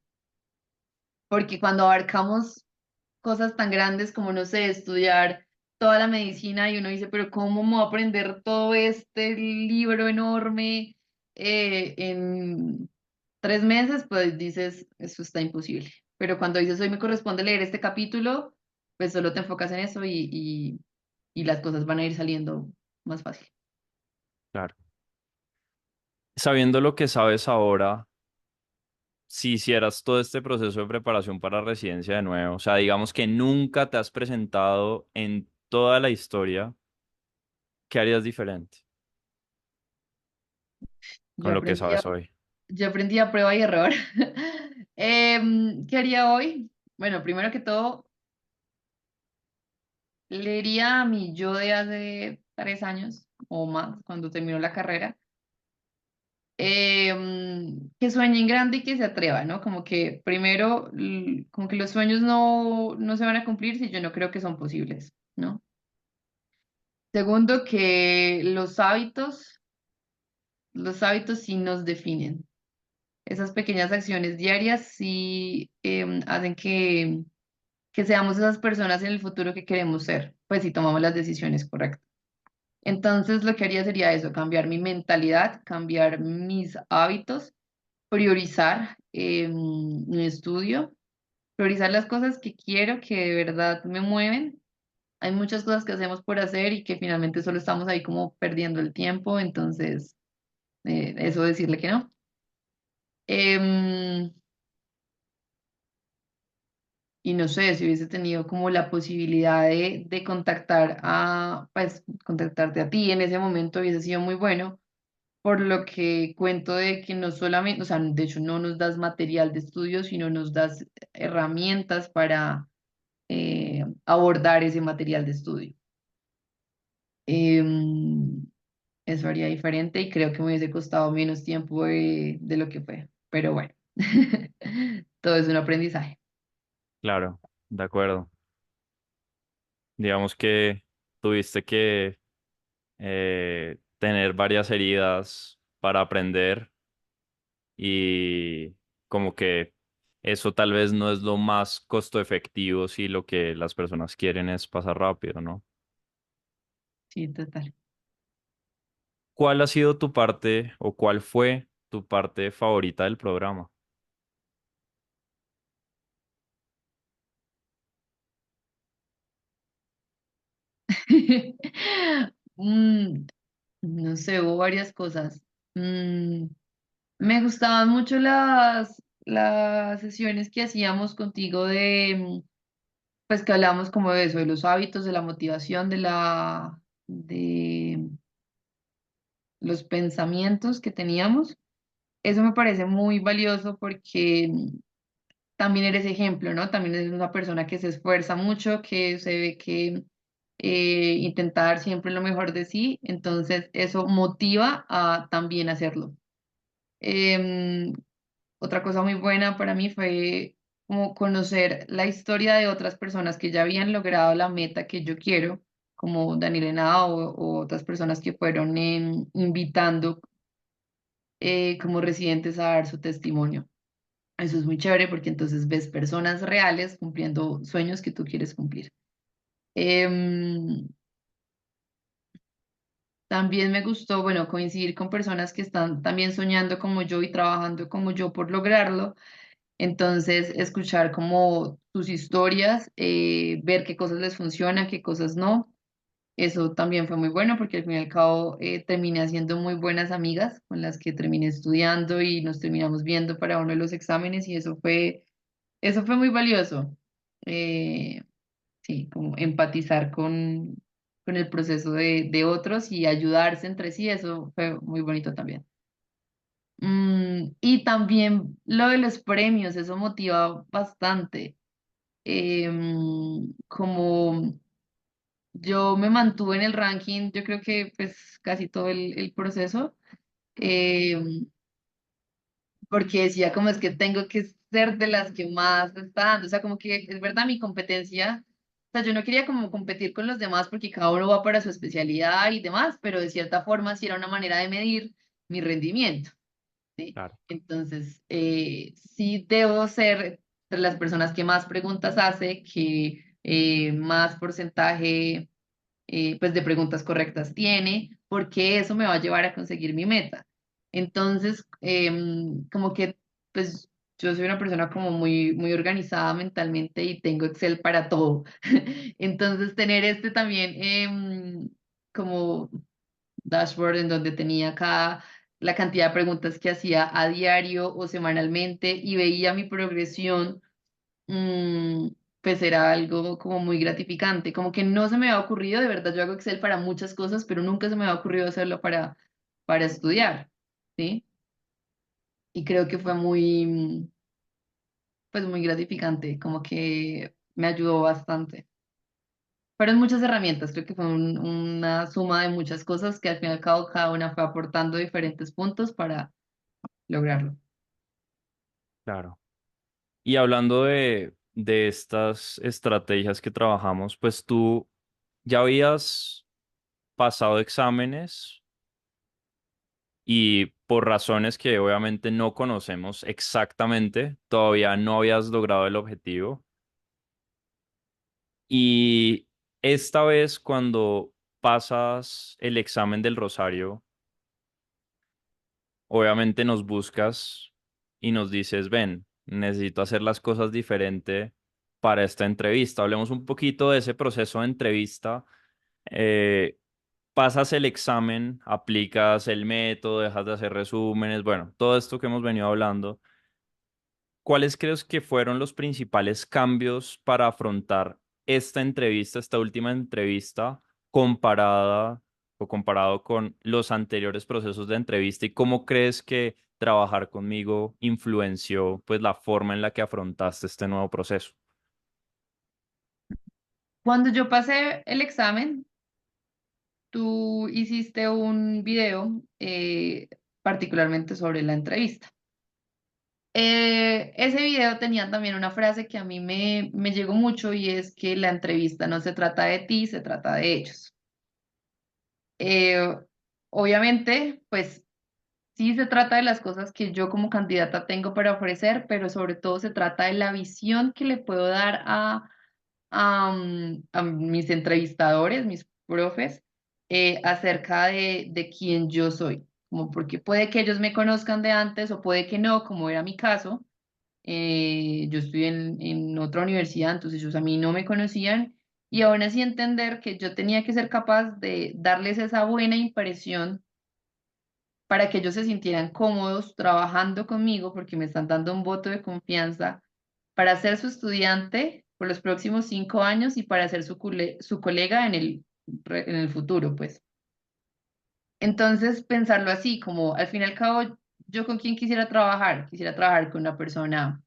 Porque cuando abarcamos cosas tan grandes como, no sé, estudiar toda la medicina y uno dice, pero ¿cómo me voy a aprender todo este libro enorme en 3 meses? Pues dices, eso está imposible. Pero cuando dices, hoy me corresponde leer este capítulo, pues solo te enfocas en eso y las cosas van a ir saliendo más fácil. Claro. Sabiendo lo que sabes ahora, si hicieras todo este proceso de preparación para residencia de nuevo, o sea, digamos que nunca te has presentado en toda la historia, ¿qué harías diferente Yo con lo que aprendí a, sabes hoy? yo aprendí a prueba y error. ¿Qué haría hoy? Bueno, primero que todo, leería a mi yo de hace 3 años o más, cuando terminó la carrera, que sueñe en grande y que se atreva, ¿no? Como que primero, como que los sueños no se van a cumplir si yo no creo que son posibles, ¿no? Segundo, que los hábitos sí nos definen. Esas pequeñas acciones diarias sí hacen que seamos esas personas en el futuro que queremos ser, pues si tomamos las decisiones correctas. Entonces, lo que haría sería eso, cambiar mi mentalidad, cambiar mis hábitos, priorizar mi estudio, priorizar las cosas que quiero, que de verdad me mueven. Hay muchas cosas que hacemos por hacer y que finalmente solo estamos ahí como perdiendo el tiempo, entonces, eso decirle que no. Em, y no sé, si hubiese tenido como la posibilidad de pues, contactarte a ti en ese momento hubiese sido muy bueno por lo que cuento de que no solamente, o sea, de hecho no nos das material de estudio, sino nos das herramientas para abordar ese material de estudio. Em, Eso haría diferente y creo que me hubiese costado menos tiempo de lo que fue, pero bueno, todo es un aprendizaje. Claro, de acuerdo. Digamos que tuviste que tener varias heridas para aprender y como que eso tal vez no es lo más costo efectivo si lo que las personas quieren es pasar rápido, ¿no? Sí, total. ¿Cuál ha sido tu parte o cuál fue tu parte favorita del programa? Mm, no sé, hubo varias cosas. Mm, Me gustaban mucho las sesiones que hacíamos contigo pues que hablamos como de eso, de los hábitos, de la motivación, de los pensamientos que teníamos. Eso me parece muy valioso porque también eres ejemplo, ¿no? También eres una persona que se esfuerza mucho, que se ve que intenta dar siempre lo mejor de sí, entonces eso motiva a también hacerlo. Em, Otra cosa muy buena para mí fue como conocer la historia de otras personas que ya habían logrado la meta que yo quiero, como Daniel Henao o otras personas que fueron invitando como residentes a dar su testimonio. Eso es muy chévere porque entonces ves personas reales cumpliendo sueños que tú quieres cumplir. Em, También me gustó, bueno, coincidir con personas que están también soñando como yo y trabajando como yo por lograrlo. Entonces, escuchar como sus historias, ver qué cosas les funcionan, qué cosas no. Eso también fue muy bueno porque al fin y al cabo terminé haciendo muy buenas amigas con las que terminé estudiando y nos terminamos viendo para uno de los exámenes y eso fue muy valioso. Eh, sí, como empatizar con el proceso de otros y ayudarse entre sí, eso fue muy bonito también. Y también lo de los premios, eso motiva bastante. Como yo me mantuve en el ranking, yo creo que pues casi todo el proceso, em, porque decía como es que tengo que ser de las que más está dando, o sea, como que es verdad mi competencia, o sea, yo no quería como competir con los demás porque cada uno va para su especialidad y demás, pero de cierta forma sí era una manera de medir mi rendimiento, ¿sí? Claro, Entonces, sí debo ser de las personas que más preguntas hace, que más porcentaje pues de preguntas correctas tiene, porque eso me va a llevar a conseguir mi meta. Entonces, como que, pues yo soy una persona como muy organizada mentalmente y tengo Excel para todo. Entonces, tener este también como dashboard en donde tenía cada la cantidad de preguntas que hacía a diario o semanalmente y veía mi progresión, mm, pues era algo como muy gratificante, como que no se me había ocurrido, de verdad yo hago Excel para muchas cosas, pero nunca se me había ocurrido hacerlo para estudiar, ¿sí? Y creo que fue pues muy gratificante, como que me ayudó bastante. Fueron muchas herramientas, creo que fue una suma de muchas cosas que al fin y al cabo cada una fue aportando diferentes puntos para lograrlo. claro. Y hablando de estas estrategias que trabajamos, pues tú ya habías pasado exámenes y por razones que obviamente no conocemos exactamente, todavía no habías logrado el objetivo. Y esta vez cuando pasas el examen del Rosario, obviamente nos buscas y nos dices, ven, necesito hacer las cosas diferente para esta entrevista. Hablemos un poquito de ese proceso de entrevista. Eh, Pasas el examen, aplicas el método, dejas de hacer resúmenes, bueno, todo esto que hemos venido hablando. ¿Cuáles crees que fueron los principales cambios para afrontar esta entrevista, esta última entrevista, comparada o comparado con los anteriores procesos de entrevista? ¿Y cómo crees que trabajar conmigo influenció pues la forma en la que afrontaste este nuevo proceso? Cuando yo pasé el examen, tú hiciste un video particularmente sobre la entrevista. Ese video tenía también una frase que a mí me llegó mucho y es que la entrevista no se trata de ti, se trata de ellos. Eh, Obviamente, pues sí se trata de las cosas que yo como candidata tengo para ofrecer, pero sobre todo se trata de la visión que le puedo dar a mis entrevistadores, mis profes, acerca de quién yo soy. Como porque puede que ellos me conozcan de antes o puede que no, como era mi caso. Yo estoy en otra universidad, entonces ellos a mí no me conocían y aún así entender que yo tenía que ser capaz de darles esa buena impresión para que ellos se sintieran cómodos trabajando conmigo porque me están dando un voto de confianza para ser su estudiante por los próximos 5 años y para ser su colega en el futuro, pues. Entonces, pensarlo así, como al fin y al cabo, yo con quién quisiera trabajar con una persona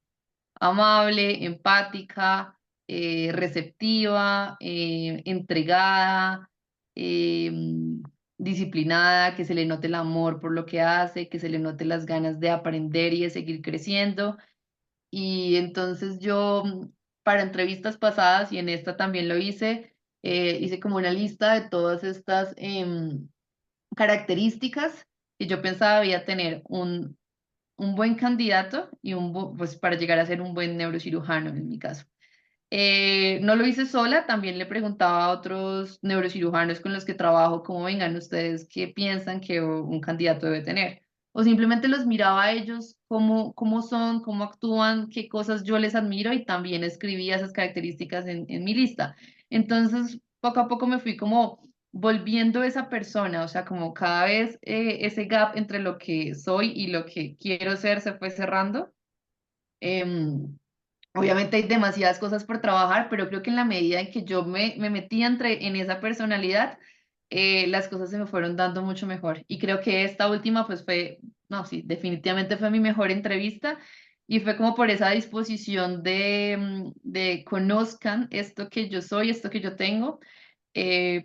amable, empática, receptiva, entregada, eh, disciplinada, que se le note el amor por lo que hace, que se le note las ganas de aprender y de seguir creciendo. Y entonces yo, para entrevistas pasadas y en esta también lo hice, hice como una lista de todas estas características que yo pensaba debía tener un buen candidato y pues para llegar a ser un buen neurocirujano en mi caso. No lo hice sola, también le preguntaba a otros neurocirujanos con los que trabajo cómo vengan ustedes, qué piensan que un candidato debe tener. O simplemente los miraba a ellos, cómo son, cómo actúan, qué cosas yo les admiro y también escribía esas características en mi lista. Entonces, poco a poco me fui como volviendo esa persona, o sea, como cada vez ese gap entre lo que soy y lo que quiero ser se fue cerrando. Em, Obviamente hay demasiadas cosas por trabajar, pero creo que en la medida en que yo me metí en esa personalidad, las cosas se me fueron dando mucho mejor. Y creo que esta última, pues fue, no, sí, definitivamente fue mi mejor entrevista y fue como por esa disposición de conozcan esto que yo soy, esto que yo tengo,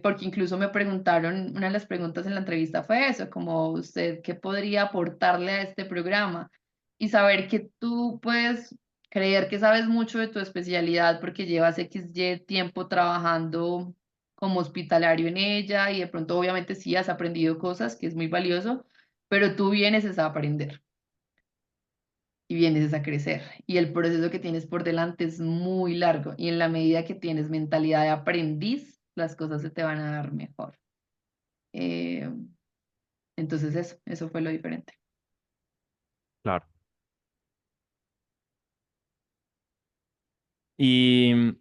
porque incluso me preguntaron, una de las preguntas en la entrevista fue eso, como usted, ¿qué podría aportarle a este programa? Y saber que tú puedes creer que sabes mucho de tu especialidad porque llevas XY tiempo trabajando como hospitalario en ella y de pronto obviamente sí has aprendido cosas, que es muy valioso, pero tú vienes es a aprender y vienes es a crecer y el proceso que tienes por delante es muy largo y en la medida que tienes mentalidad de aprendiz, las cosas se te van a dar mejor. Eh, entonces eso fue lo diferente. Claro. ¿Y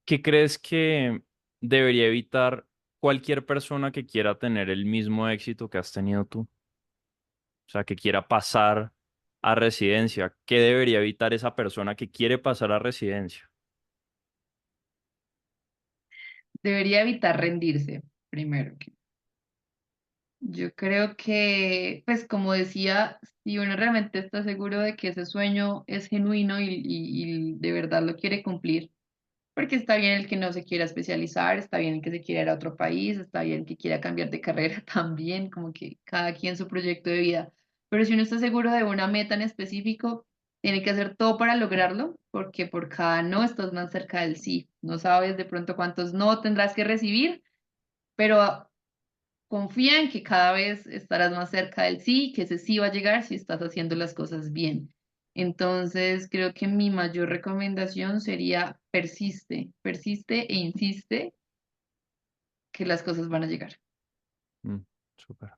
qué crees que debería evitar cualquier persona que quiera tener el mismo éxito que has tenido tú? O sea, que quiera pasar a residencia. ¿Qué debería evitar esa persona que quiere pasar a residencia? Debería evitar rendirse primero. Yo creo que, pues como decía, si uno realmente está seguro de que ese sueño es genuino y de verdad lo quiere cumplir, porque está bien el que no se quiera especializar, está bien el que se quiera ir a otro país, está bien el que quiera cambiar de carrera también, como que cada quien su proyecto de vida. Pero si uno está seguro de una meta en específico, tiene que hacer todo para lograrlo, porque por cada no estás más cerca del sí. No sabes de pronto cuántos no tendrás que recibir, pero confía en que cada vez estarás más cerca del sí, que ese sí va a llegar si estás haciendo las cosas bien. Entonces, creo que mi mayor recomendación sería persiste, persiste e insiste que las cosas van a llegar. Mm, súper.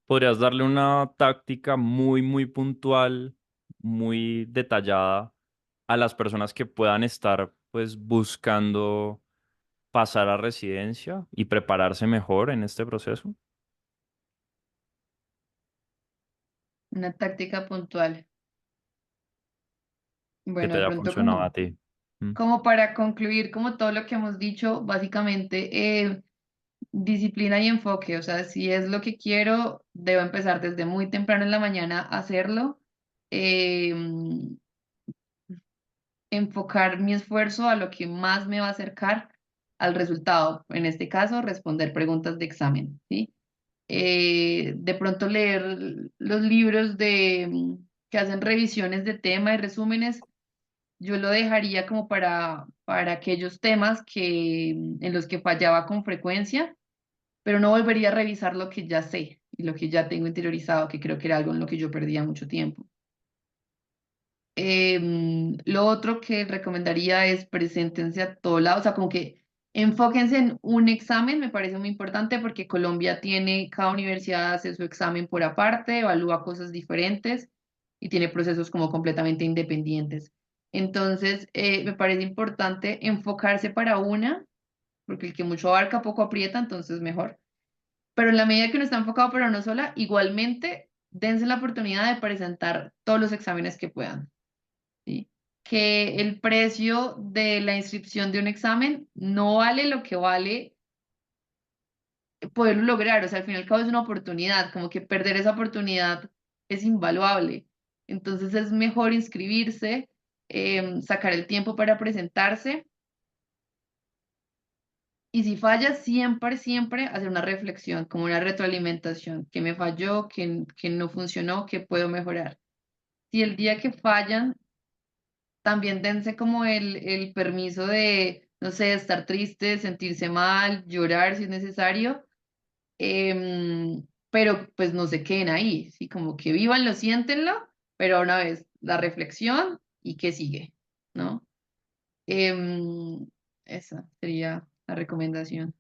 ¿Podrías darle una táctica muy, muy puntual, muy detallada a las personas que puedan estar pues buscando pasar a residencia y prepararse mejor en este proceso? Una táctica puntual. Que Bueno, te de haya pronto funcionado a ti. Mm, como para concluir, como todo lo que hemos dicho, básicamente disciplina y enfoque. O sea, si es lo que quiero, debo empezar desde muy temprano en la mañana a hacerlo. Eh, Enfocar mi esfuerzo a lo que más me va a acercar al resultado. En este caso, responder preguntas de examen, ¿sí? De pronto leer los libros que hacen revisiones de tema y resúmenes, yo lo dejaría como para aquellos temas en los que fallaba con frecuencia, pero no volvería a revisar lo que ya sé y lo que ya tengo interiorizado, que creo que era algo en lo que yo perdía mucho tiempo. Lo otro que recomendaría es preséntense a todo lado, o sea, como que enfóquense en un examen, me parece muy importante porque Colombia tiene, cada universidad hace su examen por aparte, evalúa cosas diferentes y tiene procesos como completamente independientes. Entonces, me parece importante enfocarse para una, porque el que mucho abarca poco aprieta, entonces mejor. Pero en la medida que uno está enfocado para una sola, igualmente dense la oportunidad de presentar todos los exámenes que puedan. ¿Sí? Que el precio de la inscripción de un examen no vale lo que vale poderlo lograr, o sea, al fin y al cabo es una oportunidad, como que perder esa oportunidad es invaluable. Entonces es mejor inscribirse, sacar el tiempo para presentarse y si falla, siempre, siempre hacer una reflexión, como una retroalimentación, qué me falló, qué no funcionó, qué puedo mejorar. Si el día que fallan también dense como el permiso de, no sé, estar triste, sentirse mal, llorar si es necesario, pero pues no se queden ahí, ¿sí? Como que vivanlo, siéntenlo, pero una vez la reflexión y qué sigue, ¿no? Em, Esa sería la recomendación.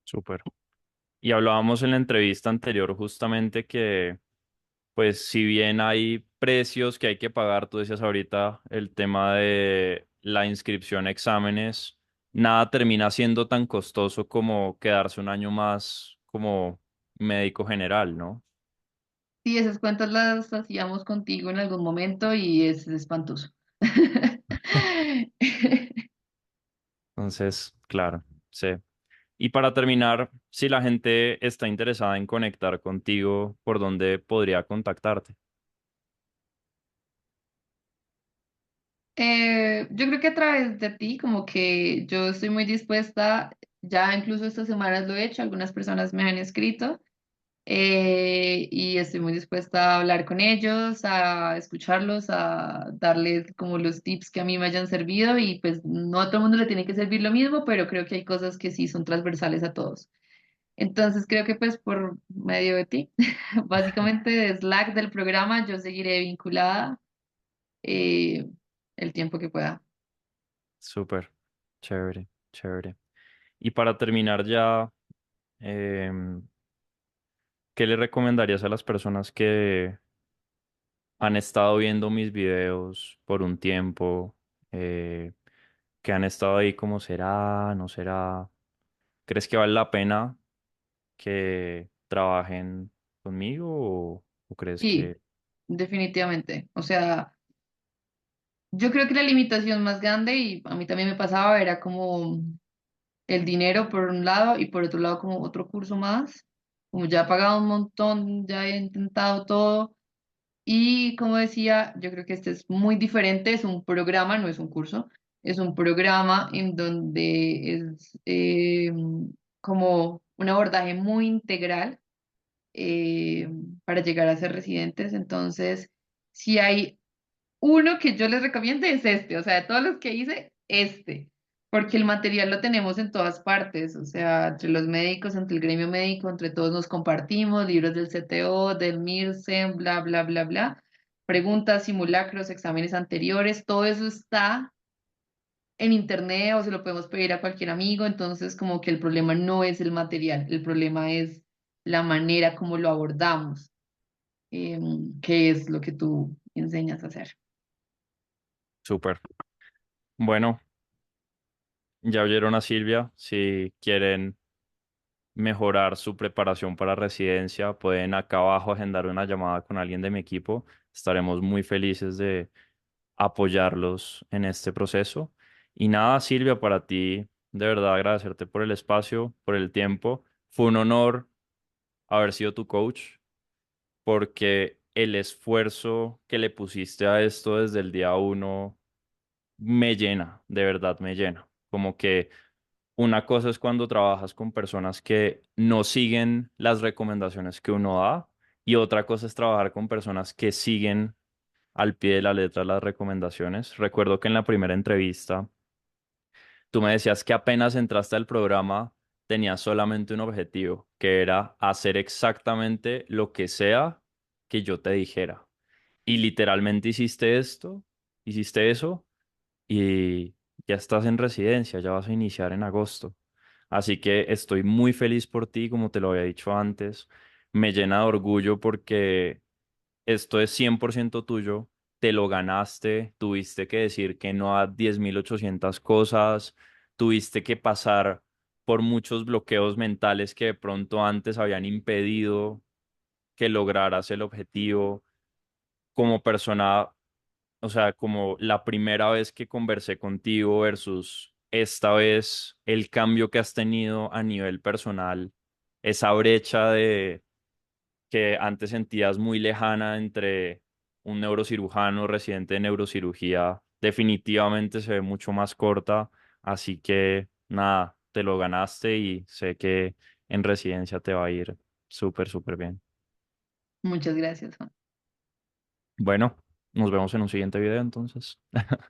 súper. Y hablábamos en la entrevista anterior justamente que, pues, si bien hay precios que hay que pagar, tú decías ahorita el tema de la inscripción a exámenes, nada termina siendo tan costoso como quedarse un año más como médico general, ¿no? Sí, esas cuentas las hacíamos contigo en algún momento y es espantoso. Entonces, claro, sí. Y para terminar, si la gente está interesada en conectar contigo, ¿por dónde podría contactarte? Yo creo que a través de ti, como que yo estoy muy dispuesta, ya incluso estas semanas lo he hecho, algunas personas me han escrito y estoy muy dispuesta a hablar con ellos, a escucharlos, a darles como los tips que a mí me hayan servido y pues no a todo el mundo le tiene que servir lo mismo, pero creo que hay cosas que sí son transversales a todos. Entonces creo que pues por medio de ti, básicamente de Slack del programa, yo seguiré vinculada eh, el tiempo que pueda. Súper, chévere, chévere. Y para terminar ya, em, ¿qué le recomendarías a las personas que han estado viendo mis videos por un tiempo, eh, que han estado ahí como será, no será? ¿Crees que vale la pena que trabajen conmigo o crees Sí, que... definitivamente. O sea, yo creo que la limitación más grande, y a mí también me pasaba, era como el dinero por un lado y por otro lado como otro curso más. Como ya he pagado un montón, ya he intentado todo. Y como decía, yo creo que este es muy diferente, es un programa, no es un curso, es un programa en donde es como un abordaje muy integral eh, para llegar a ser residentes. Entonces, si hay uno que yo les recomiendo es este, o sea, de todos los que hice, este, porque el material lo tenemos en todas partes, o sea, entre los médicos, entre el gremio médico, entre todos nos compartimos, libros del CTO, del MIRSEM, bla, bla, bla, bla, preguntas, simulacros, exámenes anteriores, todo eso está en internet o se lo podemos pedir a cualquier amigo, entonces como que el problema no es el material, el problema es la manera como lo abordamos, que es lo que tú enseñas a hacer. Súper. Bueno, ya oyeron a Silvia. Si quieren mejorar su preparación para residencia, pueden acá abajo agendar una llamada con alguien de mi equipo. Estaremos muy felices de apoyarlos en este proceso. Y nada, Silvia, para ti, de verdad agradecerte por el espacio, por el tiempo. Fue un honor haber sido tu coach, porque el esfuerzo que le pusiste a esto desde el día uno me llena, de verdad me llena. Como que una cosa es cuando trabajas con personas que no siguen las recomendaciones que uno da y otra cosa es trabajar con personas que siguen al pie de la letra las recomendaciones. Recuerdo que en la primera entrevista tú me decías que apenas entraste al programa tenías solamente un objetivo, que era hacer exactamente lo que sea que yo te dijera. Y literalmente hiciste esto, hiciste eso y ya estás en residencia, ya vas a iniciar en agosto. Así que estoy muy feliz por ti, como te lo había dicho antes. Me llena de orgullo porque esto es 100% tuyo, te lo ganaste, tuviste que decir que no a 10.800 cosas, tuviste que pasar por muchos bloqueos mentales que de pronto antes habían impedido que lograras el objetivo. Como persona, o sea, como la primera vez que conversé contigo versus esta vez, el cambio que has tenido a nivel personal, esa brecha de que antes sentías muy lejana entre un neurocirujano residente de neurocirugía, definitivamente se ve mucho más corta, así que nada, te lo ganaste y sé que en residencia te va a ir súper, súper bien. Muchas gracias, Juan. Bueno, nos vemos en un siguiente video entonces.